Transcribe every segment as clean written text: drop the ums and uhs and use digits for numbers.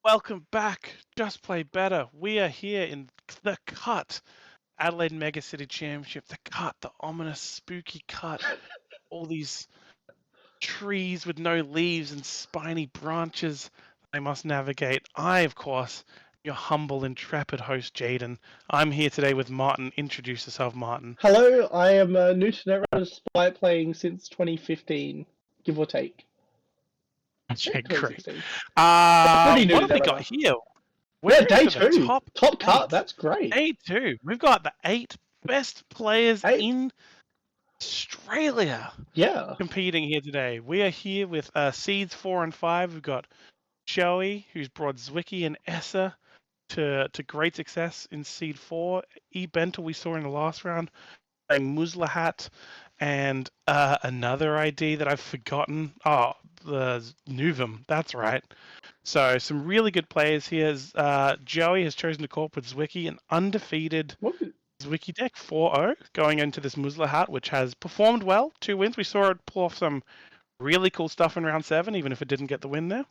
Welcome back. Just Play Better. We are here in the cut. Adelaide Megacity Championship. The cut. The ominous, spooky cut. All these trees with no leaves and spiny branches they must navigate. I, of course, your humble, intrepid host, Jaiden. I'm here today with Martin. Introduce yourself, Martin. Hello, I am new to Netrunner despite playing since 2015, give or take. Okay, great. 2016. What Pretty new have to we got Netrunner. here? Yeah, We're day into the two. Top cut, eight. that's great. Day two. We've got the 8 best players Eight. in Australia Yeah. competing here today. We are here with seeds 4 and 5. We've got Joey, who's brought Zwicky and Essa to great success in seed 4. eBentl we saw in the last round playing MuslihaT, and another ID that I've forgotten. Oh, the Nuvum. That's right. So some really good players here. Joey has chosen to corp with Zwicky, an undefeated Zwicky deck 4-0 going into this MuslihaT, which has performed well. 2 wins. We saw it pull off some really cool stuff in round 7, even if it didn't get the win there.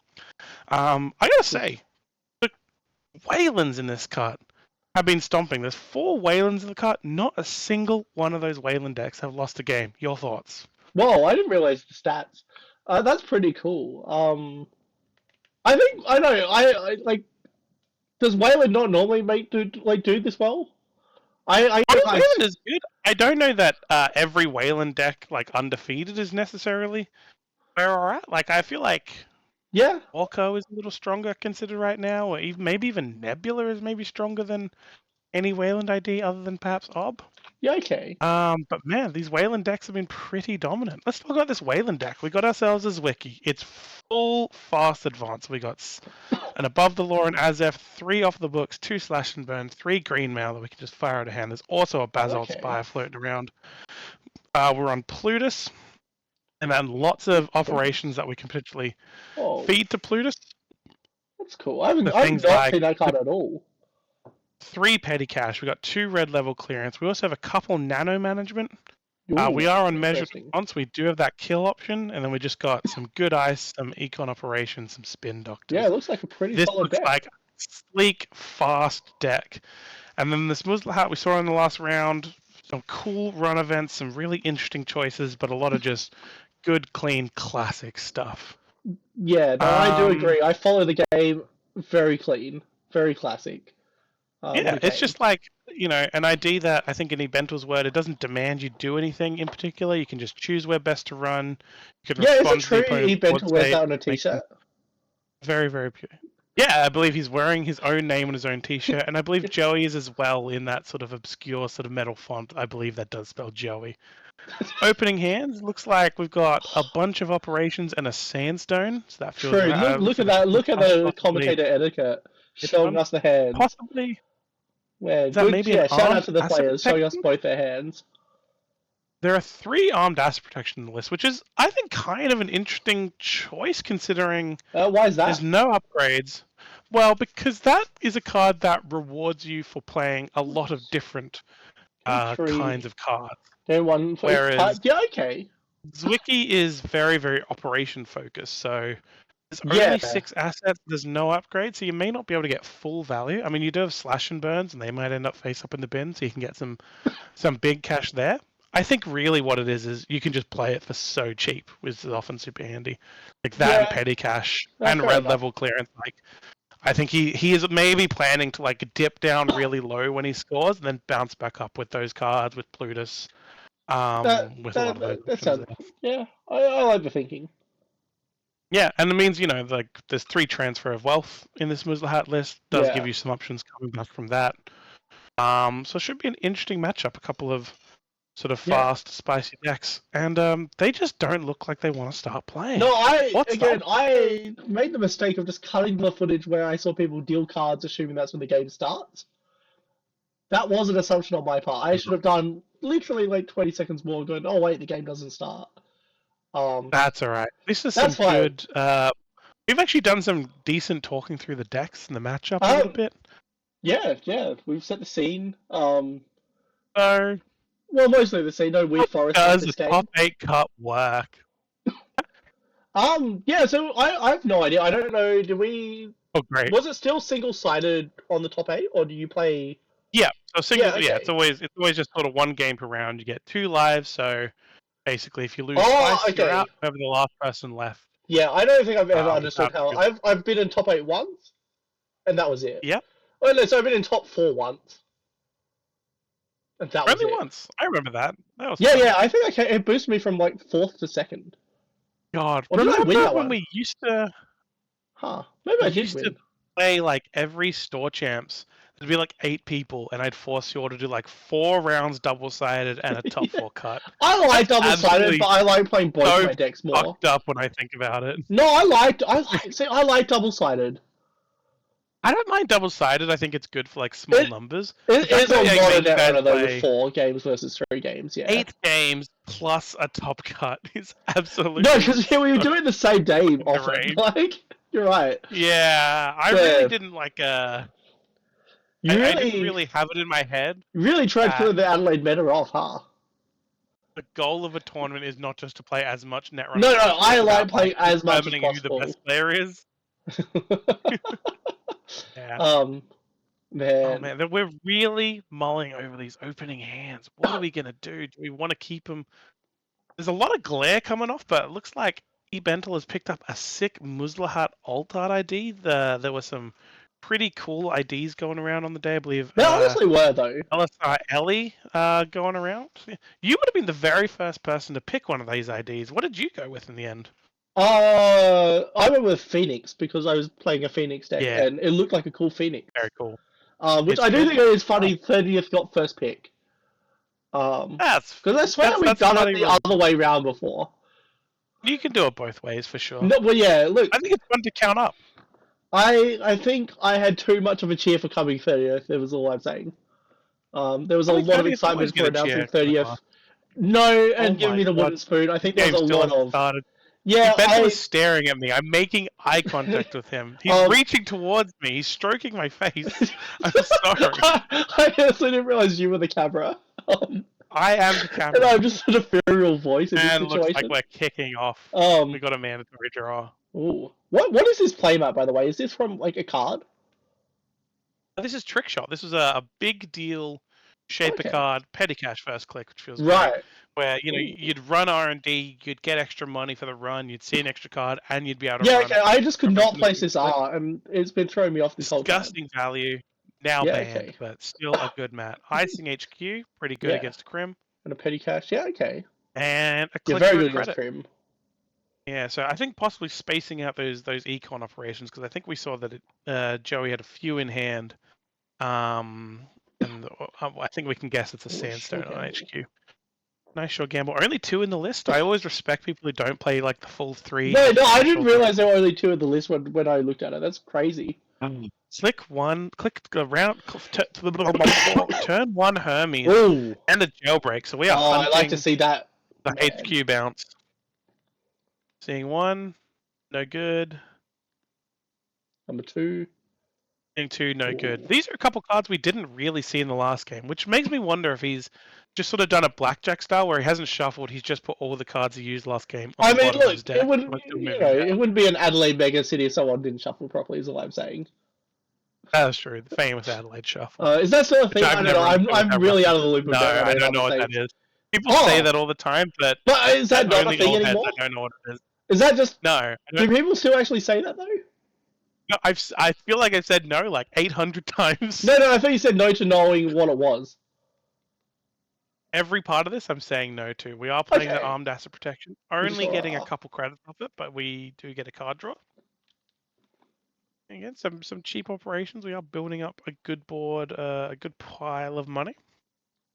I gotta say, the Waylands in this cut have been stomping. There's 4 Waylands in the cut. Not a single one of those Wayland decks have lost a game. Your thoughts? Whoa, I didn't realize the stats. That's pretty cool. I think I know. I like. Does Wayland not normally do this well? Wayland is good. I don't know that every Wayland deck undefeated is necessarily where we're at. I feel like Orko is a little stronger considered right now, or maybe even Nebula is maybe stronger than any Wayland ID other than perhaps Ob. Yeah, okay. But man, these Wayland decks have been pretty dominant. Let's talk about this Wayland deck. We got ourselves a Zwicky. It's full fast advance. We got an Above the Law and Azef, 3 off the books, 2 Slash and Burn, 3 Green Mail that we can just fire out of hand. There's also a Basalt Spire floating around. We're on Plutus, and then lots of operations that we can potentially feed to Plutus. That's cool. I've not seen that card at all. 3 petty cash. We got 2 red level clearance. We also have a couple nano management. Ooh, we are on measured response. We do have that kill option, and then we just got some good ice, some econ operations, some spin doctors. Yeah, it looks like a pretty solid deck. This looks like a sleek, fast deck. And then this MuslihaT we saw in the last round, some cool run events, some really interesting choices, but a lot of just good, clean, classic stuff. Yeah, no, I do agree. I follow the game very clean, very classic. Yeah, it's just an ID that I think in eBentl's word, it doesn't demand you do anything in particular. You can just choose where best to run. You can is it true eBentl wears that on a t-shirt? Very, very pure. Yeah, I believe he's wearing his own name on his own t-shirt, and I believe Joey is as well in that sort of obscure sort of metal font. I believe that does spell Joey. Opening hands, looks like we've got a bunch of operations and a sandstone. So that feels true. Look at that. Look at the commentator etiquette showing us the hands. Possibly. Yeah, good. Yeah, shout out to the players showing us both their hands. There are 3 armed asset protection in the list, which is, I think, kind of an interesting choice considering why is that? There's no upgrades. Well, because that is a card that rewards you for playing a lot of different kinds of cards. Whereas Zwicky is very, very operation focused, so there's only 6 assets, there's no upgrade, so you may not be able to get full value. I mean, you do have Slash and Burns, and they might end up face up in the bin, so you can get some big cash there. I think really what it is you can just play it for so cheap, which is often super handy. Like that and petty cash and red level clearance. I think he is maybe planning to dip down really low when he scores and then bounce back up with those cards, with Plutus. I like the thinking. Yeah, and it means, there's 3 transfer of wealth in this MuslihaT list. Does give you some options coming back from that. So it should be an interesting matchup. A couple of sort of fast, spicy decks. And they just don't look like they want to start playing. No, I made the mistake of just cutting the footage where I saw people deal cards assuming that's when the game starts. That was an assumption on my part. I should have done literally 20 seconds more going, oh wait, the game doesn't start. That's alright. This is some good... we've actually done some decent talking through the decks and the matchup a little bit. Yeah. We've set the scene. Well, mostly the scene. No weird forest. Does the top 8 cut work? Yeah. So I have no idea. I don't know. Do we Oh, great. Was it still single-sided on the top 8, or do you play? Yeah, so single. Yeah, Yeah, okay. it's always just sort of one game per round. You get 2 lives, so basically, if you lose Oh, twice, you're okay. out. Whoever the last person left. Yeah, I don't think I've ever understood Without how really- I've been in top 8 once, and that was it. Yep, Oh no, so I've been in top 4 once, and that was only it. once. I remember that. That was Yeah, fun. yeah. I think it boosted me from like 4th to 2nd. God, Or did I win remember that when one? we used to Huh? Maybe I did win. play like every store champs? There'd be like 8 people, and I'd force you all to do like 4 rounds double-sided and a top Yeah. 4 cut. I like That's double-sided, absolutely but I like playing both so my decks more. Fucked up when I think about it. No, I like double-sided. I don't mind double-sided. I think it's good for like small numbers. It is a lot of Netrunner though, play with 4 games versus 3 games. Yeah. 8 games plus a top cut is absolutely No, because we were doing the same day often. range. Like, you're right. Yeah, I really didn't like. I didn't really have it in my head. Really tried to put the Adelaide meta off, huh? The goal of a tournament is not just to play as much Netrunner. No, I like playing as much as determining possible. who the best player is. Yeah. Man. Oh man, we're really mulling over these opening hands. What are we gonna do? Do we want to keep them? There's a lot of glare coming off, but it looks like eBentl has picked up a sick MuslihaT alt art ID. There were some pretty cool IDs going around on the day, I believe. They honestly were, though. LSI Ellie going around. You would have been the very first person to pick one of these IDs. What did you go with in the end? I went with Phoenix because I was playing a Phoenix deck, Yeah. and it looked like a cool Phoenix. Very cool. Which I do think is funny. 30th got first pick. That's because I swear we've done it the other way round before. You can do it both ways for sure. No, well, yeah. Look, I think it's fun to count up. I think I had too much of a cheer for coming 30th. That was all I'm saying. There was a lot of excitement for announcing 30th. No, and giving me the wooden spoon. I think there was a lot of. Started. Yeah, Ben was staring at me. I'm making eye contact with him. He's reaching towards me. He's stroking my face. I'm sorry. I honestly didn't realize you were the camera. I am the camera. And I'm just an ethereal voice in this situation. And looks like we're kicking off. We got a mandatory draw. Ooh. What is this playmat, by the way? Is this from like a card? This is Trick Shot. This was a big deal shape a card, petty cash first click, which feels right. Great, where you'd run R&D, you'd get extra money for the run, you'd see an extra card, and you'd be able to run. Okay, I just could not place this art, and it's been throwing me off this whole time. Disgusting value, now banned, but still a good mat. Icing HQ, pretty good against Crim. And a petty cash, okay. And a click very good credit. against Crim. Yeah, so I think possibly spacing out those econ operations, because I think we saw that Joey had a few in hand. And I think we can guess it's a sandstone on HQ. Nice short gamble. Only 2 in the list. I always respect people who don't play like the full 3. No, I didn't realize there were only 2 in the list when I looked at it. That's crazy. Click 1, click around, turn 1 Hermes, Ooh. and a jailbreak. So we are hunting I like to see that. The HQ bounce. Seeing 1, no good. Number 2. Seeing 2, no good. These are a couple cards we didn't really see in the last game, which makes me wonder if he's just sort of done a blackjack style where he hasn't shuffled, he's just put all the cards he used last game on the bottom of his deck. It wouldn't be an Adelaide Megacity if someone didn't shuffle properly, is all I'm saying. That's true. The famous Adelaide shuffle. Is that still a thing? I don't know. I'm really out of the loop with that. I don't know what that is. People say that all the time, but is that not a thing anymore? I don't know what it is. Is that just... No. Do people still actually say that, though? No, I feel like I've said no like 800 times. No, I thought you said no to knowing what it was. Every part of this I'm saying no to. We are playing the armed asset protection. Only getting a couple credits off it, but we do get a card draw. Again, some cheap operations. We are building up a good board, a good pile of money.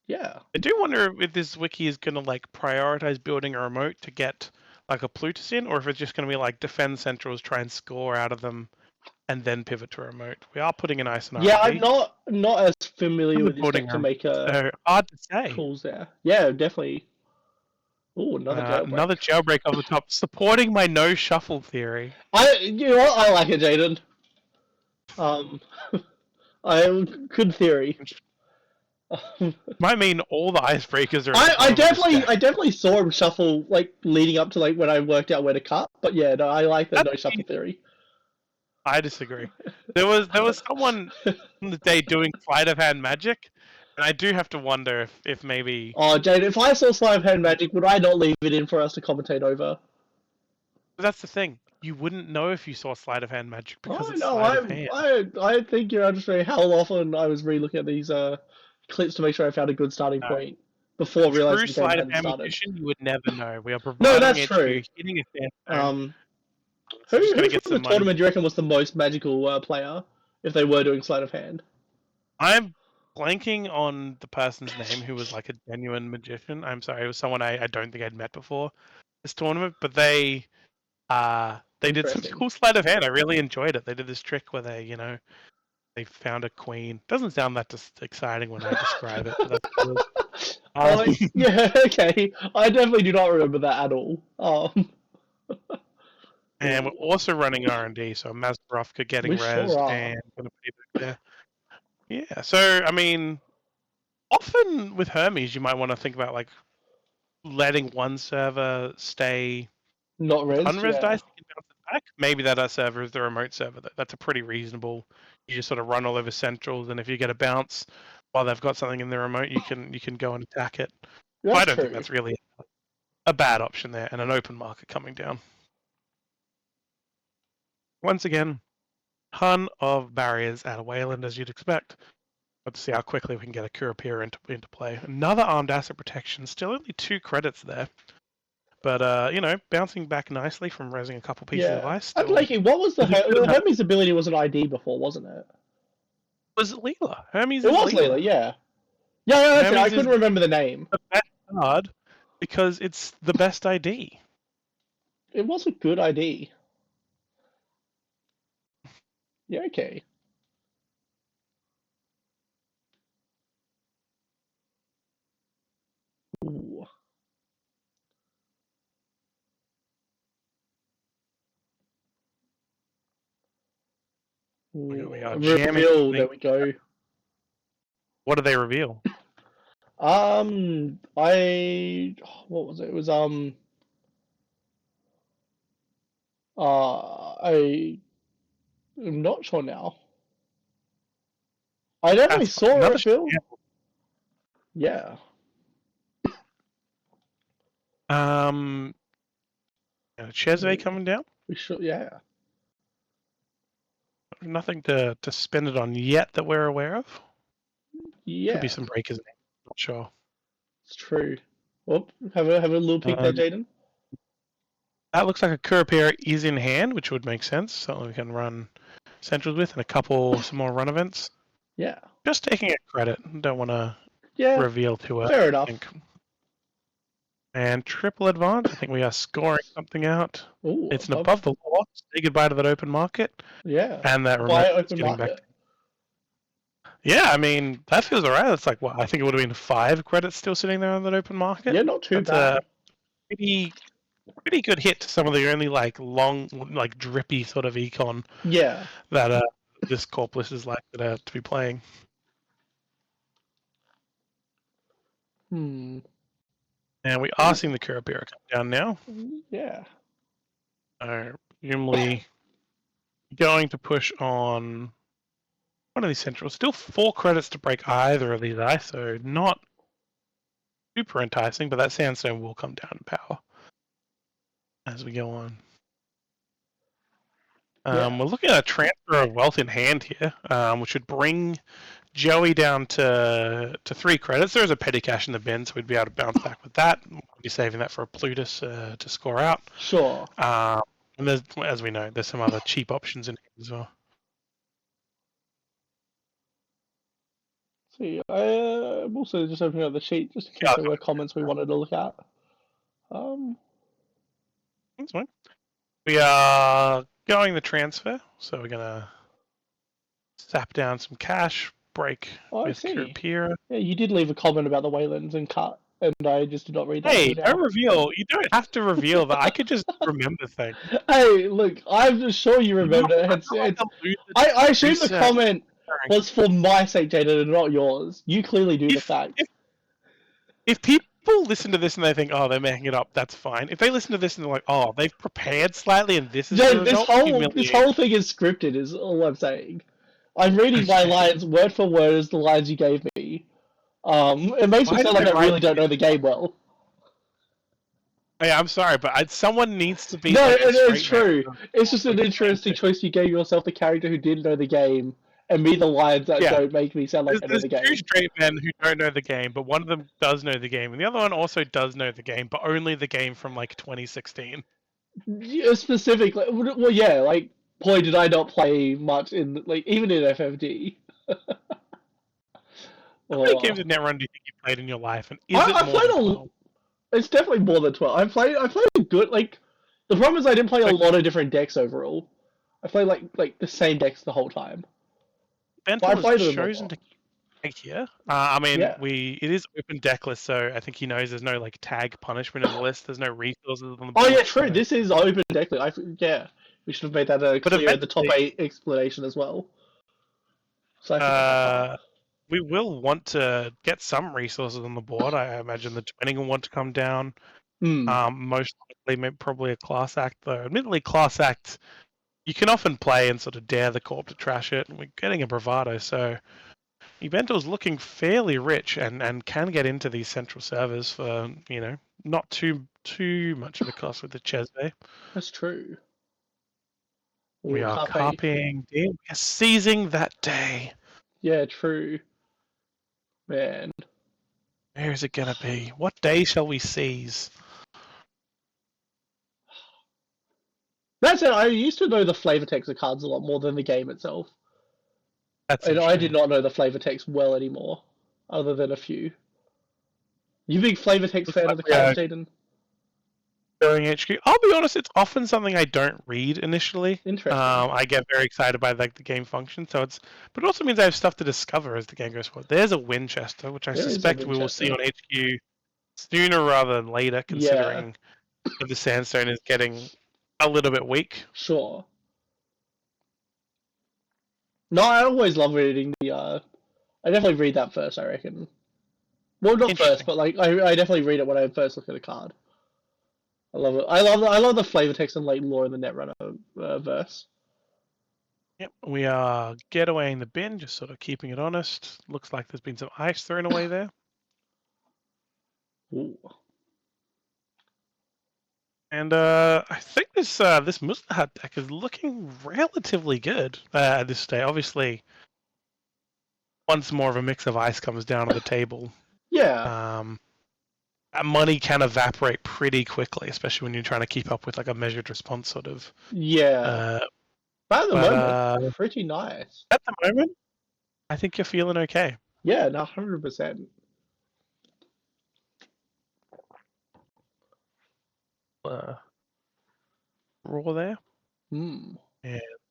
Yeah. I do wonder if this wiki is going to like prioritize building a remote to get like a Plutus in, or if it's just going to be like defend centrals, try and score out of them, and then pivot to a remote. We are putting an ice on Yeah, I'm not as familiar with this deck to make so hard to say. Calls there. Yeah, definitely. Oh, another jailbreak. Another jailbreak on the top, supporting my no shuffle theory. You know what? I like it, Jaiden. Good theory. Might mean all the icebreakers are. I definitely saw him shuffle like leading up to like when I worked out where to cut. But yeah, no, I like the no shuffle theory. I disagree. There was someone on the day doing sleight of hand magic, and I do have to wonder if maybe. Oh, Jade, if I saw sleight of hand magic, would I not leave it in for us to commentate over? That's the thing. You wouldn't know if you saw sleight of hand magic because Oh it's no, sleight of hand. I think you're understanding how often I was re-looking at these clips to make sure I found a good starting point before True realizing the game sleight of hadn't hand started. magician, you would never know. We are No, providing that's it true. to you, hitting a sandstone. Who Just gotta from get the some money. tournament do you reckon was the most magical player if they were doing sleight of hand? I'm blanking on the person's name who was like a genuine magician. I'm sorry, it was someone I don't think I'd met before this tournament, but they did some Interesting. cool sleight of hand. I really enjoyed it. They did this trick where they found a queen. Doesn't sound that exciting when I describe it, but that's good. Yeah, okay. I definitely do not remember that at all. And we're also running R&D, so Mazbarovka getting We sure rezzed are. and gonna put it there. Yeah, so I mean, often with Hermes, you might want to think about like letting one server stay Not with res, unres yeah. dice and bounce it back. Maybe that server is the remote server. That's a pretty reasonable. You just sort of run all over centrals, and if you get a bounce while they've got something in the remote, you can go and attack it. That's I don't true. think that's really a bad option there, and an open market coming down. Once again, ton of barriers out of Wayland, as you'd expect. Let's see how quickly we can get a Kurapira into play. Another armed asset protection, still only 2 credits there. But, bouncing back nicely from rezzing a couple pieces of ice. And Lakey, what was the Hermes ability was an ID before, wasn't it? Was it Leela? Hermes It is was Leela, yeah. Yeah, that's it. I couldn't remember the name. The best card because it's the best ID. It was a good ID. Yeah, okay. Ooh. We are Reveal, there we go. What did they reveal? What was it? It was I'm not sure now. I definitely saw a reveal. Yeah. Chesney coming down? We should, yeah. Nothing to spend it on yet that we're aware of. Yeah. Could be some breakers. Not sure. It's true. Well, have a little peek there, Jaiden. That looks like a Kurapira is in hand, which would make sense. Something we can run centrals with, and some more run events. Yeah. Just taking a credit. Don't want to reveal too early. Fair enough. And triple advance. I think we are scoring something out. Ooh, it's an above the law. Say goodbye to that open market. Yeah. And that open market. back. Yeah, I mean, that feels alright. It's like, I think it would have been 5 credits still sitting there on that open market. Yeah, not too bad. Pretty good hit to some of the only long, drippy sort of econ. Yeah. That this corp list is likely to be playing. And we are seeing the Kurapira come down now. Yeah. Presumably going to push on one of these centrals. Still 4 credits to break either of these ice, so not super enticing, but that sandstone will come down in power as we go on. We're looking at a transfer of wealth in hand here, which would bring Joey down to 3 credits. There is a petty cash in the bin, so we'd be able to bounce back with that. We'll be saving that for a Plutus to score out. Sure. And there's, as we know, there's some other cheap options in here as well. See, I'm also just opening up the sheet just in case there were comments we wanted to look at. That's fine. We are going the transfer, so we're gonna sap down some cash, break with Kurapira. Yeah, you did leave a comment about the Waylands and cut, and I just did not read that. Hey, don't reveal. You don't have to reveal that. I could just remember things. Hey, look, I'm just sure you remember it. I assume the comment was for my sake, Jaiden, and not yours. You clearly do the fact. If people people listen to this and they think, oh, they're making it up, that's fine. If they listen to this and they're like, oh, they've prepared slightly and this is the Dude, this result, whole thing is scripted, is all I'm saying. I'm reading my lines word for word as the lines you gave me. It makes me sound like I really don't know the game well. Yeah, I'm sorry, but someone needs to be. No, like, it's true. It's just an interesting choice you gave yourself, the character who didn't know the game, and me the lines that don't make me sound like I know the game. There's two straight men who don't know the game, but one of them does know the game, and the other one also does know the game, but only the game from like 2016. Yeah, specifically, well, yeah, like, boy, did I not play much in, like, even in FFD. How many games of Netrunner do you think you played in your life? And is it more played than 12? It's definitely more than 12. I played a good, like, the problem is I didn't play a lot of different decks overall. I played like the same decks the whole time. eBentl has chosen to keep here. I mean, Yeah. it is open deck list, so I think he knows there's no like tag punishment in the list. There's no resources on the board. Oh yeah, true. So. This is open deck list. Yeah, we should have made that clear in the top 8 explanation as well. So we will want to get some resources on the board. I imagine the twinning will want to come down. Most likely, probably a class act, though. Admittedly, class act, you can often play and sort of dare the corp to trash it. And we're getting a bravado, so eBentl's looking fairly rich and can get into these central servers for, not too much of a cost with the Chesney. That's true. We are copying. We are seizing that day. Yeah, true. Man. Where is it going to be? What day shall we seize? That's it. I used to know the flavor text of cards a lot more than the game itself. And I did not know the flavor text well anymore, other than a few. You big flavor text fan of the cards, Jaiden? Going HQ. I'll be honest, it's often something I don't read initially. Interesting. I get very excited by like the game function, but it also means I have stuff to discover as the game goes forward. There's a Winchester, which I suspect we will see on HQ sooner rather than later, considering the Sandstone is getting a little bit weak. Sure. No, I always love reading the. I definitely read that first, I reckon. Well, not first, but like I definitely read it when I first look at a card. I love it. I love the flavor text and like lore in the Netrunner verse. Yep, we are getawaying the bin, just sort of keeping it honest. Looks like there's been some ice thrown away there. Ooh. And I think this MuslihaT deck is looking relatively good at this stage. Obviously, once more of a mix of ice comes down on the table, money can evaporate pretty quickly, especially when you're trying to keep up with like a measured response sort of. But at the moment, pretty nice. At the moment, I think you're feeling okay. Yeah, 100%. Raw there. And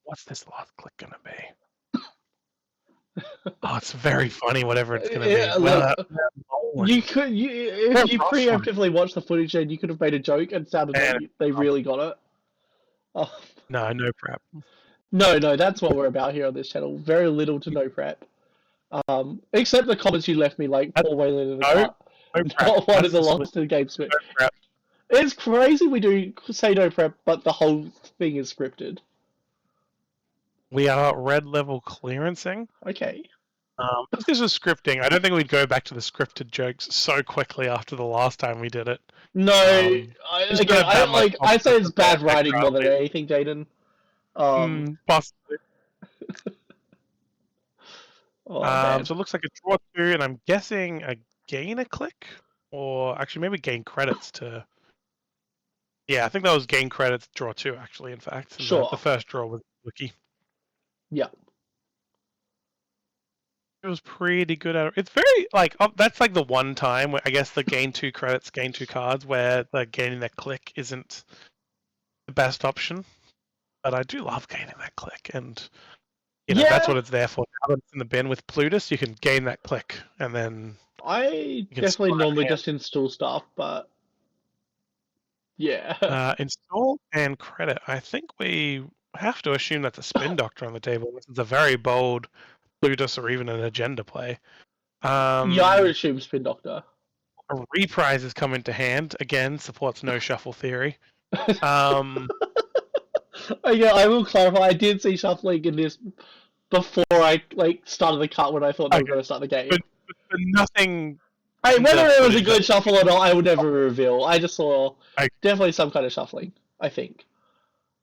what's this last click gonna be? Oh, it's very funny, whatever it's gonna be. If you preemptively watched the footage, then you could have made a joke and sounded like they really got it. Oh. No prep. No, that's what we're about here on this channel. Very little to no prep. Except the comments you left me, like poor Waylon in the cut. Not one of the lost to the game switch. No prep. It's crazy we do say no prep, but the whole thing is scripted. We are red level clearancing. Okay. If this was scripting, I don't think we'd go back to the scripted jokes so quickly after the last time we did it. No, I say it's bad writing more than anything, Jaiden. Possibly. So it looks like a draw 2, and I'm guessing a gain a click, or actually maybe gain credits to. Yeah, I think that was gain credits draw 2 actually. In fact, sure. The first draw was Zwicky. Yeah. It was pretty good at it. It's very that's like the one time where I guess the gain 2 credits, gain 2 cards, where the gaining that click isn't the best option. But I do love gaining that click, and that's what it's there for. Now that it's in the bin with Plutus, you can gain that click, and then I definitely normally just install stuff, but yeah. Install and credit. I think we have to assume that's a spin doctor on the table. This is a very bold Plutus or even an agenda play. I would assume spin doctor. A reprise has come into hand. Again, supports no shuffle theory. Yeah, I will clarify. I did see shuffling in this before I started the cut when I thought they were Okay. going to start the game. But nothing. Whether it was a footage good shuffle or not, I would never reveal. I just saw I- definitely some kind of shuffling. I think.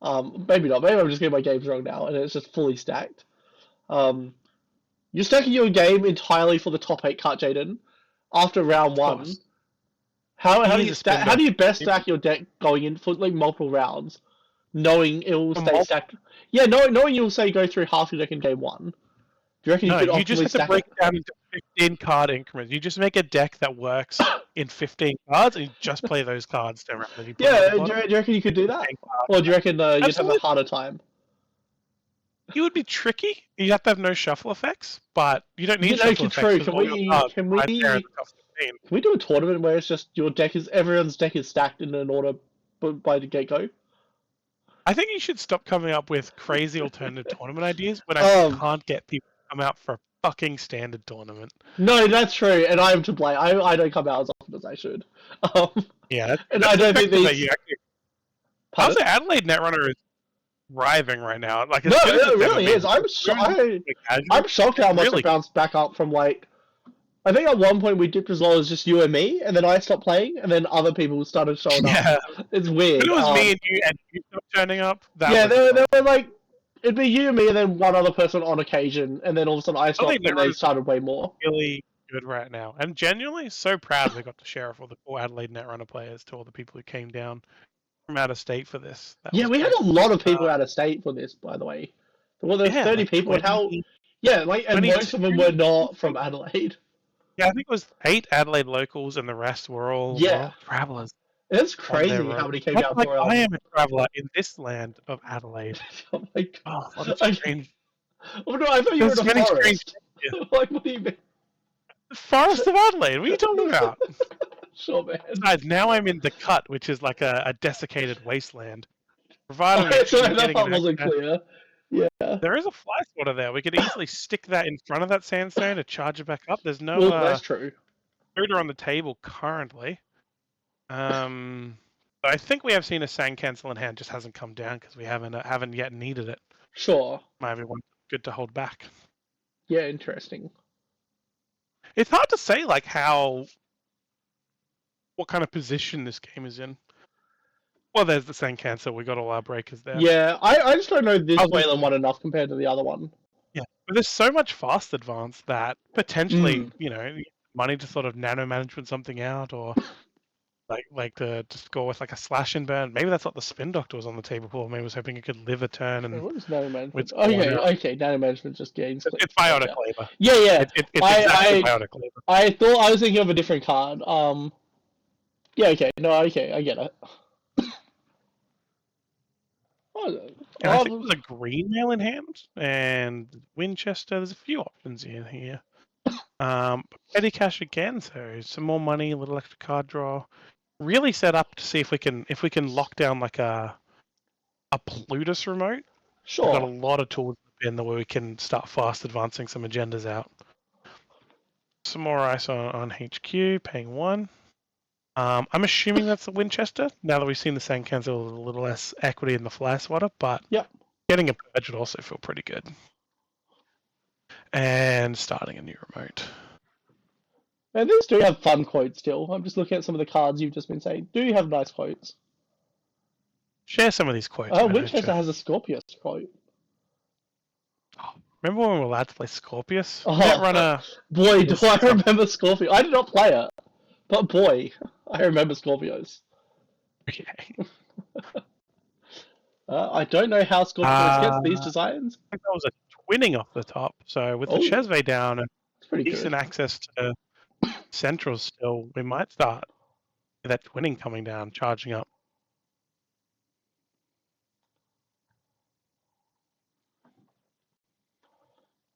Maybe not. Maybe I'm just getting my games wrong now, and it's just fully stacked. You're stacking your game entirely for the top 8 cut, Jaiden. After round 1, how do you stack? How do you best stack your deck going in for multiple rounds, knowing it will stay stacked? Yeah, knowing you'll say go through half your deck in game 1. Do you reckon you could optimally just have to break it down into 15 card increments. You just make a deck that works in 15 cards, and you just play those cards directly. Yeah, do you reckon you could do that? Or do you reckon you'd have a harder time? It would be tricky. You'd have to have no shuffle effects, but you don't need shuffle effects. True. Can we do a tournament where it's just everyone's deck is stacked in an order by the get-go? I think you should stop coming up with crazy alternative tournament ideas when I can't get people to come out for a fucking standard tournament. No, that's true, and I'm to blame. I don't come out as often as I should. Yeah, and I don't think these. How's the Adelaide Netrunner is thriving right now? Like, no, it really is. I'm shocked how much it bounced back up from I think at one point we dipped as low as just you and me, and then I stopped playing, and then other people started showing up. It's weird. But it was me and you stopped turning up. There were it'd be you, me, and then one other person on occasion, and then all of a sudden I stopped, and they started way more. Really good right now, and genuinely so proud we got to share it for the four Adelaide Netrunner players to all the people who came down from out of state for this. We had a lot of people out of state for this, by the way. Well, there's 30 people, and most of them were not from Adelaide. Yeah, I think it was 8 Adelaide locals, and the rest were all travelers. It's crazy how many came down for I am a traveler in this land of Adelaide. Oh my god! Oh, what a strange. Oh no, I thought you were in a forest. What do you mean? The forest of Adelaide. What are you talking about? Sure, man. Besides, now I'm in the cut, which is like a desiccated wasteland. Providing that part wasn't clear. Yeah. There is a fly swatter there. We could easily stick that in front of that sandstone to charge it back up. There's no that's true. Shooter on the table currently. But I think we have seen a sand cancel in hand, just hasn't come down because we haven't yet needed it. Sure. Maybe one good to hold back. Yeah, interesting. It's hard to say what kind of position this game is in. Well, there's the sand cancel. We got all our breakers there. Yeah, I just don't know this Wayland one enough compared to the other one. Yeah, but there's so much fast advance that potentially, money to sort of nano management something out, or like to score with like a slash and burn. Maybe that's what the spin doctor was on the table for. Maybe it was hoping it could live a turn. And what is nano management? Okay, nano management just gains. It's biotic labor. Yeah. It's exactly biotic labor. I was thinking of a different card. Yeah. Okay. No. Okay. I get it. And I think there's a green mail in hand and Winchester. There's a few options in here. Petty cash again, so some more money, a little extra card draw. Really set up to see if we can lock down like a Plutus remote. Sure. We've got a lot of tools in there where we can start fast advancing some agendas out. Some more ice on HQ, paying 1. I'm assuming that's the Winchester, now that we've seen the sand cancel a little less equity in the fly swatter, but getting a purge would also feel pretty good. And starting a new remote. And these do have fun quotes still. I'm just looking at some of the cards you've just been saying. Do you have nice quotes? Share some of these quotes. Winchester has a Scorpius quote. Oh, remember when we were allowed to play Scorpius? Netrunner. Boy, do I remember Scorpius. I did not play it. But boy, I remember Scorpios. Okay. I don't know how Scorpios gets these designs. I think that was a twinning off the top. So with the Chesve down and decent access to centrals still, we might start with that twinning coming down, charging up.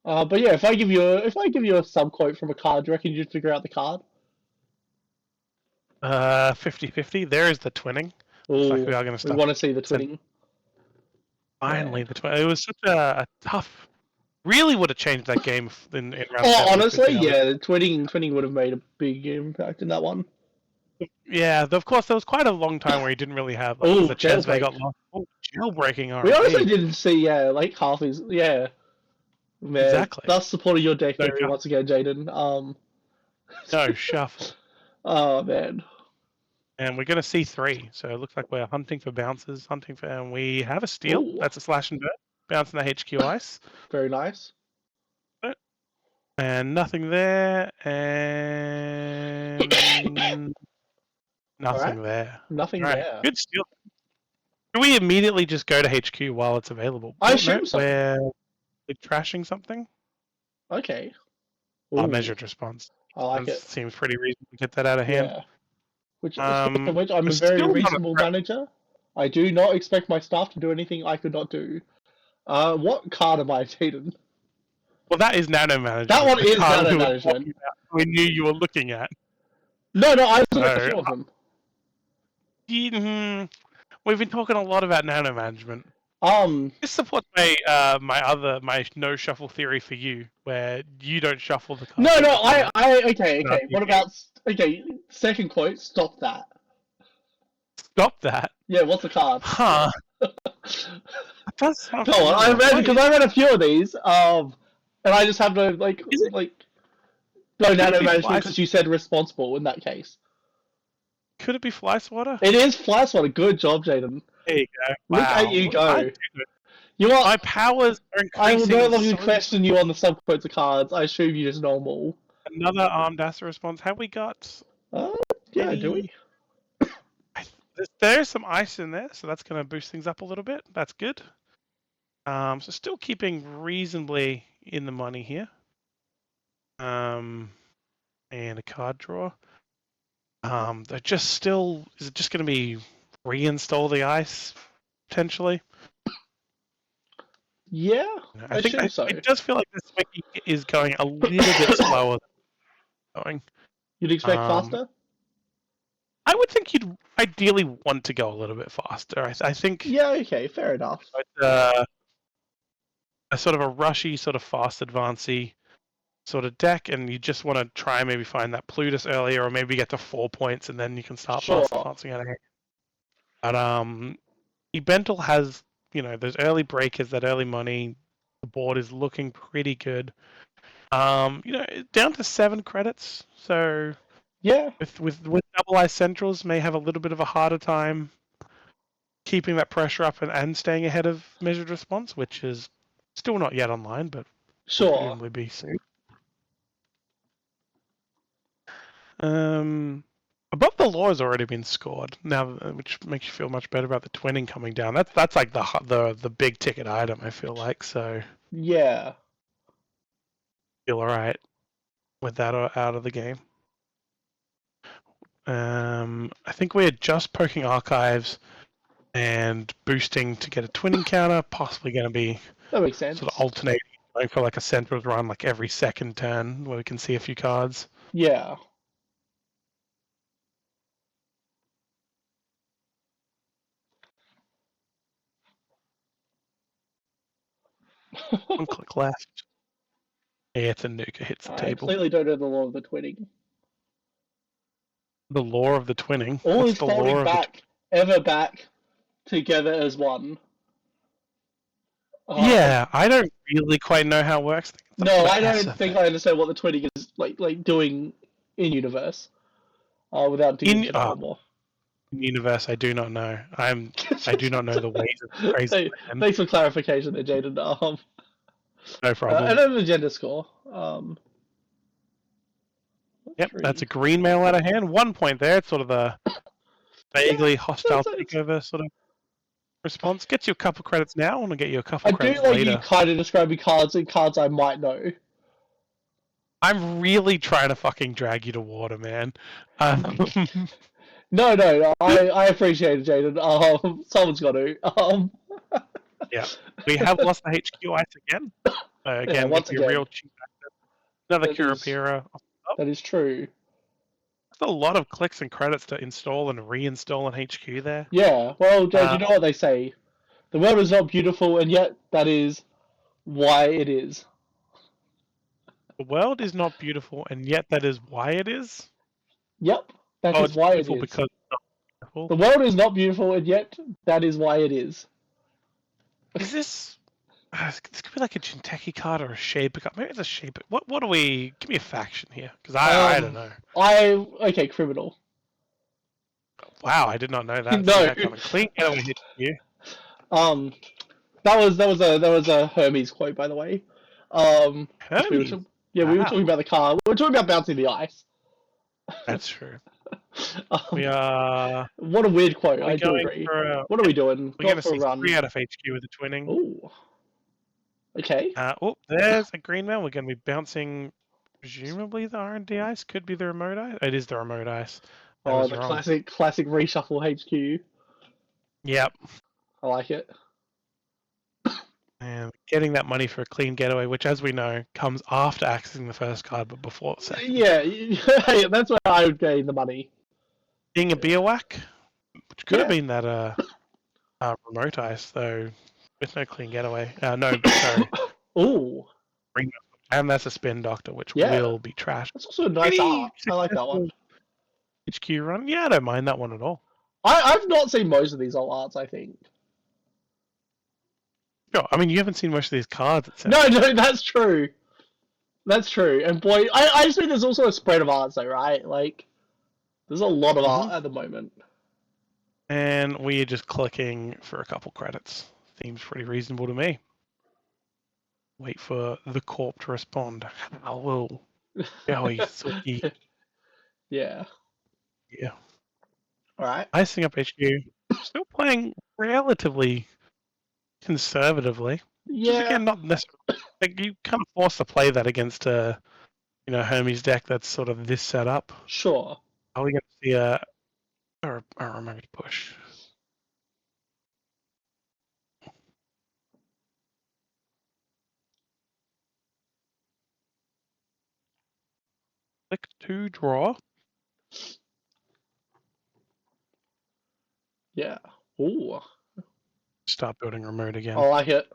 But yeah, if I give you a sub quote from a card, do you reckon you'd figure out the card? 50-50. There is the twinning. Looks like we are going to start. We want to see the twinning. Finally, the twinning. It was such a tough. Really would have changed that game in round 7. Honestly, yeah, the twinning would have made a big impact in that one. Yeah, of course, there was quite a long time where he didn't really have, like, Oh, the Chesney got jailbreak. lost. Oh, jailbreaking We honestly RMP. didn't see, like half his. Yeah, man. Exactly. Thus supporting your deck No theory shuffle. once again, Jaiden. No shuffle. Oh man. And we're going to see 3. So it looks like we're hunting for bounces, and we have a steal. Ooh, That's a slash and burn. Bouncing the HQ ice. very nice. And nothing there. And All right, nothing there. nothing All right. there. Good steal. Do we immediately just go to HQ while it's available? I Oh, assume no, so. we're trashing something. Okay. Our Ooh, measured response. I like That it. seems pretty reasonable to get that out of hand. Yeah. Which, speaking of which, I'm We're a very still not a reasonable threat. manager. I do not expect my staff to do anything I could not do. What card am I, Jaiden? Well, that is nano management. That one The is card nano we were management. talking about, we knew you were looking at. No, I was So, looking at a few of them. We've been talking a lot about nano management. Um, This supports my no shuffle theory for you, where you don't shuffle the cards. okay. What about, second quote, stop that. Stop that? Yeah, what's the card? Huh. That does sound Go on, familiar. I read a few of these, and I just have to, Is it? no Could nano it be management because you said responsible in that case. Could it be fly swatter? It is fly swatter. Good job, Jaiden. There you go. Look Wow. at you Look, I go. did it. You are. My powers are I will increasing. no longer so question you on the subquotes of cards. I assume you just normal. Another armed acid response. Have we got Yeah, any? do we? There's some ice in there, so that's going to boost things up a little bit. That's good. So still keeping reasonably in the money here. And a card draw. They're just still. Is it just going to be reinstall the ice potentially? Yeah, I think assume so. it does feel like this wiki is going a little bit slower than going. You'd expect faster? I would think you'd ideally want to go a little bit faster. I think. Yeah, okay, fair enough. A sort of a rushy, sort of fast advancey sort of deck, and you just want to try and maybe find that Plutus earlier, or maybe get to 4 points, and then you can start Sure. fast advancing out of hand. But eBentl has, those early breakers, that early money. The board is looking pretty good. Down to 7 credits, so Yeah. with double I centrals may have a little bit of a harder time keeping that pressure up and staying ahead of measured response, which is still not yet online, but will Sure. presumably be soon. Above the law has already been scored now, which makes you feel much better about the twinning coming down. That's like the big ticket item. I feel like, so Yeah. feel all right with that out of the game. I think we're just poking archives and boosting to get a twinning counter. Possibly going to be That makes sense. sort of alternating, going for like a central run, like every second turn, where we can see a few cards. Yeah. One click left. Yeah, it's a nuke. It hits the I table. clearly don't know the law of the twinning. The law of the twinning. Always What's the folding law back, ever back, together as one. Yeah, I don't really quite know how it works. No, I don't think I understand what the twinning is like doing in universe. Without digging into that more. In universe, I do not know. I do not know the ways of the crazy man. Thanks for clarification there, Jaiden. No problem. And then the gender score. Yep, that's a green mail out of hand. 1 point there. It's sort of the vaguely hostile takeover sort of response. Gets you a couple credits now, and I'll get you a couple credits later. I do like you kind of describing cards and cards I might know. I'm really trying to fucking drag you to water, man. No, I appreciate it, Jaiden. Someone's got to. Yeah, we have lost the HQ ice again. Again, once again. Real cheap actor. Another Curapira. That is true. That's a lot of clicks and credits to install and reinstall an HQ there. Yeah, well, Jade, you know what they say. The world is not beautiful, and yet that is why it is. The world is not beautiful, and yet that is why it is? Yep. That Oh, is it's why it beautiful is. because it's not beautiful. The world is not beautiful, and yet that is why it is. Is this? This could be like a Jinteki card or a Shaper card. Maybe it's a Shaper. What do we? Give me a faction here, because I don't know. Okay, criminal. Wow, I did not know that. See No. that coming. Clean getaway hit you. That was a Hermes quote, by the way. Which we were Hermes. we were Wow. talking about the car. We were talking about bouncing the ice. That's true. We are. What a weird quote. We I do going agree. for? What are we doing? We're Go going to for a see run. 3 out of HQ with the twinning. Oh. Okay. Oh, there's a green man. We're going to be bouncing, presumably the R&D ice. Could be the remote ice. It is the remote ice. I was The wrong. classic reshuffle HQ. Yep. I like it. And getting that money for a clean getaway, which, as we know, comes after accessing the first card, but before the second. Yeah, that's where I would gain the money. Being a beer whack, which could have been that remote ice, though, with no clean getaway. No, sorry. Ooh. And that's a spin doctor, which Yeah. will be trash. That's also a nice art. I like that one. HQ run? Yeah, I don't mind that one at all. I've not seen most of these old arts, I think. Sure. I mean, you haven't seen most of these cards. No, that's true. That's true. And boy, I just think there's also a spread of arts, though, right? Like, there's a lot of art at the moment. And we're just clicking for a couple credits. Seems pretty reasonable to me. Wait for the corp to respond. How will Zwicky? Yeah. Yeah. All right. Icing up HQ. Still playing relatively conservatively. Yeah. Just again, not necessarily. Like, you kind of force to play that against a, Hermes deck that's sort of this setup. Sure. Are we going to see a remote push? Click to draw. Yeah. Ooh. Start building remote again. I like it.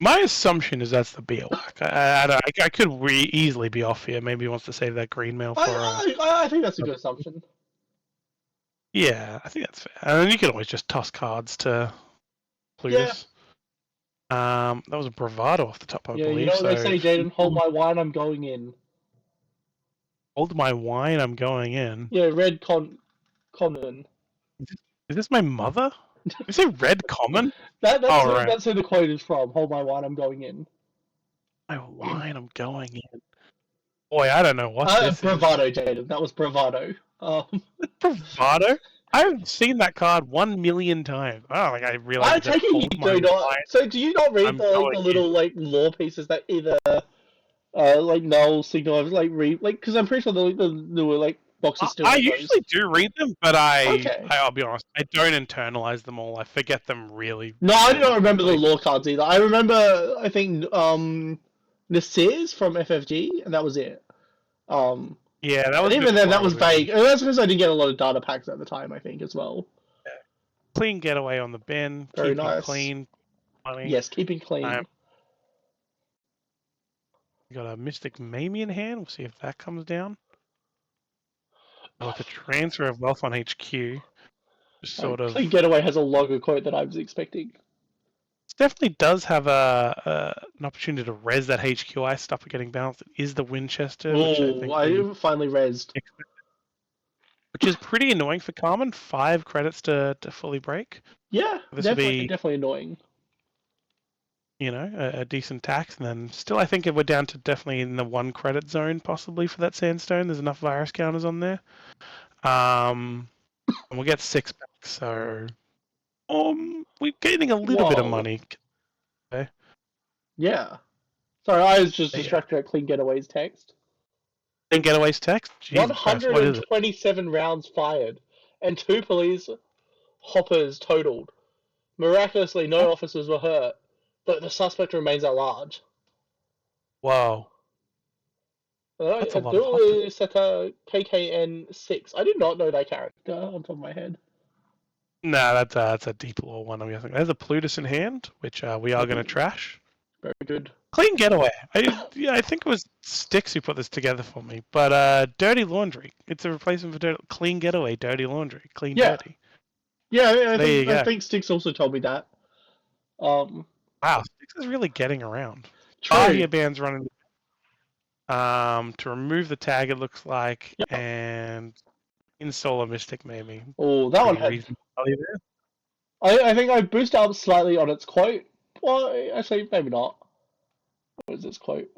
My assumption is that's the Beowulf. I could easily be off here. Maybe he wants to save that green mail for. I think that's a good assumption. Yeah, I think that's fair. And you can always just toss cards to Plutus. Yeah. That was a bravado off the top, I believe. You know what they say, Jaiden? Hold my wine, I'm going in. Hold my wine, I'm going in. Yeah, red common. Is this my mother? Is it red common? That's who the quote is from. Hold my wine, I'm going in. My wine, I'm going in. Boy, I don't know what this bravado, is. Jaiden. That was bravado. Bravado? I've seen that card 1 million times. Oh, like I realize. I take it you do not. So do you not read the little lore pieces that either Null signal because I'm pretty sure the newer boxes still. I usually do read them, but I'll be honest, I don't internalize them all. I forget them really. No, I don't remember the lore cards either. I remember, I think, Nasir's from FFG, and that was it. Yeah, that was. And even then, that was vague. And that's because I didn't get a lot of data packs at the time, I think, as well. Yeah. Clean getaway on the bin. Very keeping nice. Clean. Funny. Yes, keeping clean. We got a Mystic Mamie in hand. We'll see if that comes down. With a transfer of wealth on HQ. Just sort of. Clean getaway has a logo quote that I was expecting. It definitely does have an opportunity to res that HQI stuff for getting balanced. It is the Winchester, which I think I finally resed. Which is pretty annoying for Carmen. 5 credits to fully break. Yeah, this definitely annoying. A decent tax, and then still I think we're down to definitely in the 1 credit zone possibly for that sandstone. There's enough virus counters on there. And we'll get 6 back, so we're getting a little bit of money. Okay. Yeah. Sorry, I was just distracted at Clean Getaway's text. Clean Getaway's text? Jesus 127 rounds fired, and 2 police hoppers totaled. Miraculously, no officers were hurt, but the suspect remains at large. Wow. That's a lot of hoppers. KKN6. I did not know that character on top of my head. No, that's a deep lore one, I'm guessing. There's a Plutus in hand, which we are going to trash. Very good. Clean getaway. I think it was Sticks who put this together for me. But dirty laundry. It's a replacement for clean getaway, dirty laundry, clean Yeah. dirty. Yeah, I There you think go. I think Sticks also told me that. Wow, Sticks is really getting around. True. Here band's running. To remove the tag, it looks like, Yep. and install a Mystic maybe. Oh, that one Pretty had. reasonable value there. I think I boosted up slightly on its quote. Well, actually, maybe not. What is its quote?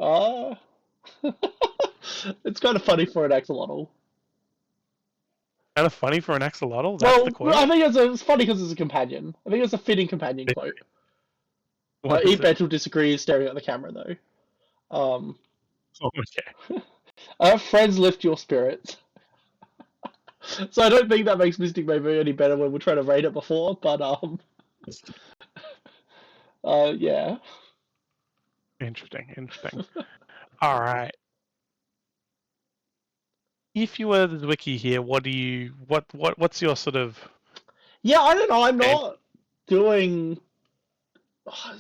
It's kind of funny for an axolotl. Kind of funny for an axolotl. That's the quote. I think it's funny because it's a companion. I think it's a fitting companion quote. What is it? eBentl disagrees, staring at the camera though. Oh, okay. Friends lift your spirits. So I don't think that makes Mystic maybe any better when we're trying to rate it before, but yeah. Interesting. All right. If you were the Zwicky here, what's your sort of? Yeah, I don't know. I'm not doing.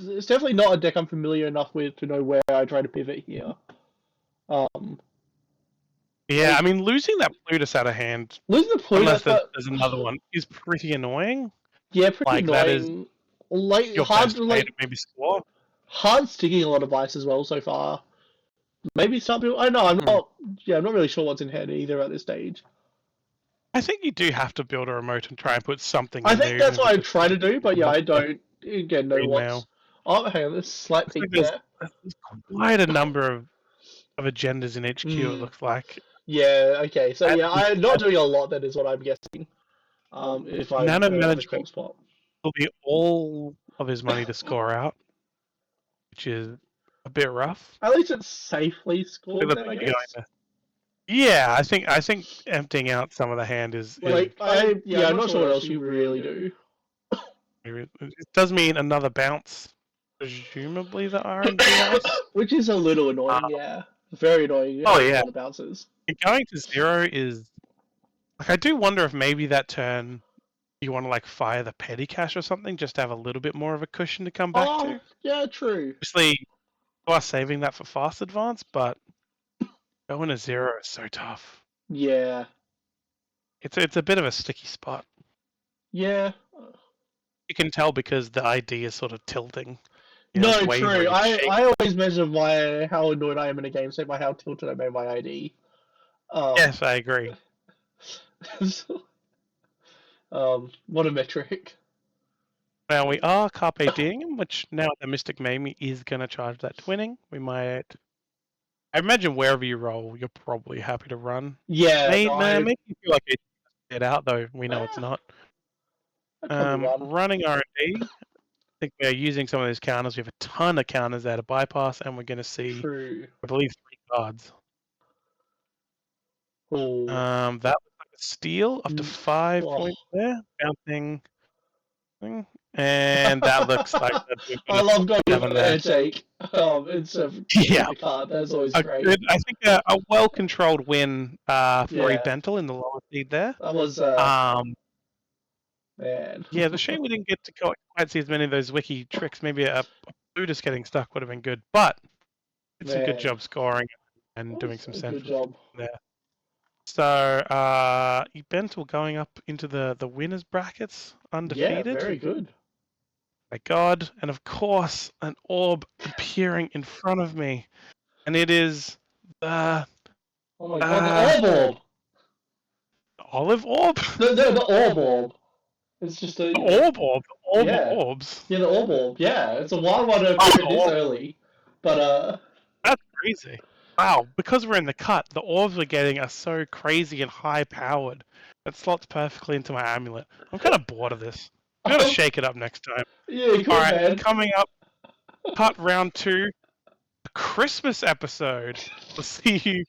It's definitely not a deck I'm familiar enough with to know where I try to pivot here. Yeah, I mean, losing that Plutus out of hand, losing the unless Plutus, there's another one, is pretty annoying. Yeah, pretty like, annoying. That is like your hard best to way like to maybe score. hard sticking a lot of dice as well so far. Maybe some people. I know I'm not. Yeah, I'm not really sure what's in head either at this stage. I think you do have to build a remote and try and put something. I in think there, that's even what if I try to do, but yeah, I don't again know what's. Email. Oh, hang on, there's a slight peek there's there. quite a number of agendas in HQ. It looks like. Yeah. Okay. So yeah, I'm not doing a lot. That is what I'm guessing. If I'm Nano in the management correct spot. will be all of his money to score out, which is a bit rough. At least it's safely scored then, I guess. Yeah, I think emptying out some of the hand is like I'm not sure what else you really do. It does mean another bounce, presumably the RNG house. Which is a little annoying, yeah. Very annoying. Oh yeah, the bounces. Going to 0 is like, I do wonder if maybe that turn you want to like fire the petty cash or something, just to have a little bit more of a cushion to come back to. Yeah, true. Obviously, you are saving that for fast advance, but going to 0 is so tough. Yeah. It's a bit of a sticky spot. Yeah. You can tell because the ID is sort of tilting. No, true. I always measure how annoyed I am in a game state by how tilted I made my ID. Yes, I agree. What a metric. Now we are Carpe Diem, which now the Mystic Mamie is going to charge that twinning. We might. I imagine wherever you roll, you're probably happy to run. Yeah. Maybe you feel like it's get out, though. We know it's not. Running R&D. I think we're using some of those counters. We have a ton of counters there to bypass, and we're going to see, I believe, 3 cards. Oh. That looks like a steal up to 5 points there. Bouncing. And that looks like I love going with a handshake. It's a card. That's always great. I think a well-controlled win for eBentl in the lower seed there. That was man. Yeah, the shame we didn't get to quite see as many of those Zwicky tricks. Maybe a Plutus getting stuck would have been good, but it's a good job scoring and doing some sense there. So eBentl going up into the winners brackets undefeated. Yeah, very good. My God, and of course an orb appearing in front of me, and it is the the olive orb. The orb. It's just a orb. Orbs. Yeah, the orb. Yeah, it's a wild one to pick this early, but that's crazy. Wow, because we're in the cut, the orbs we're getting are so crazy and high powered. It slots perfectly into my amulet. I'm kind of bored of this. I'm gonna shake it up next time. Yeah, cool, all right, man. Coming up, cut round 2, a Christmas episode. We'll see you.